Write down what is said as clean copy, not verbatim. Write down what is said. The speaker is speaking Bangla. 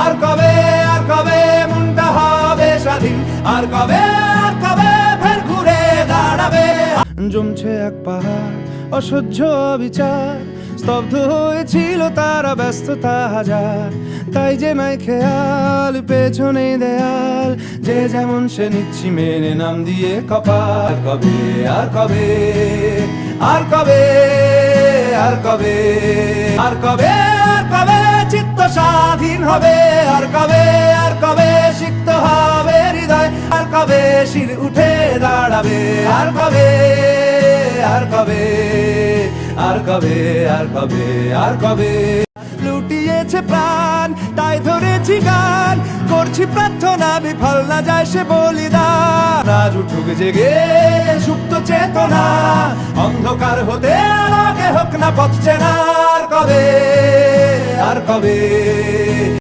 আর কবে মনটা হবে স্বাধীন, আর কবে ফের ঘুরে দাঁড়াবে। জমছে এক পাহাড় অসহ্য বিচার, স্তব্ধ হয়েছিল তারা ব্যস্ততা হাজার। তাই যে নাই খেয়াল পেছনে দেয়াল, যে যেমন সে নিচ্ছি মেনে নাম দিয়ে কপাল। আর কবে চিত্ত স্বাধীন হবে, আর কবে সিক্ত হবে হৃদয়, আর কবে শির উঠে দাঁড়াবে। আর কবে লুটিয়েছে প্রাণ, তাই ধরেছি গান, করছি প্রার্থনা বিফল না যায় সে বলিদান। আজ উঠুক জেগে সুপ্ত চেতনা, অন্ধকার হতে আলোকে হোক না পথ চেনা। আর কবে